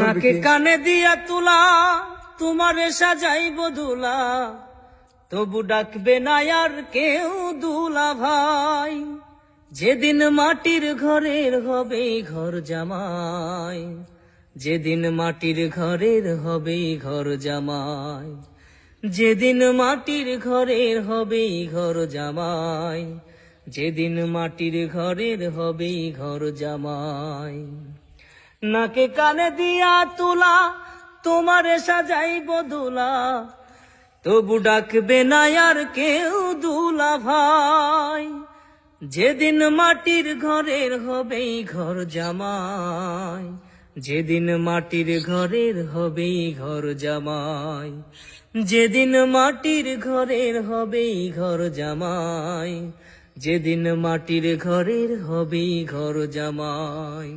নাকে কানে দিয়া তুলা তোমারে সাজাইব দুলা, তবু ডাকবে না আর কেউ দুলা ভাই। যেদিন মাটির ঘরের হবে ঘর জামাই, যেদিন মাটির ঘরের হবে ঘর জামাই, যেদিন মাটির ঘরের হবে ঘর জামাই, যেদিন মাটির ঘরের হবে ঘর জামাই। নাকে কানে দিয়া তুলা তোমারে সাজাইব দুলা, তবু ডাকবে না আর কেউ দুলা ভাই। যেদিন মাটির ঘরের হবে ঘর জামাই, যেদিন মাটির ঘরের হবে ঘর জামাই, যেদিন মাটির ঘরের হবে ঘর জামাই, যেদিন মাটির ঘরের হবে ঘর জামাই।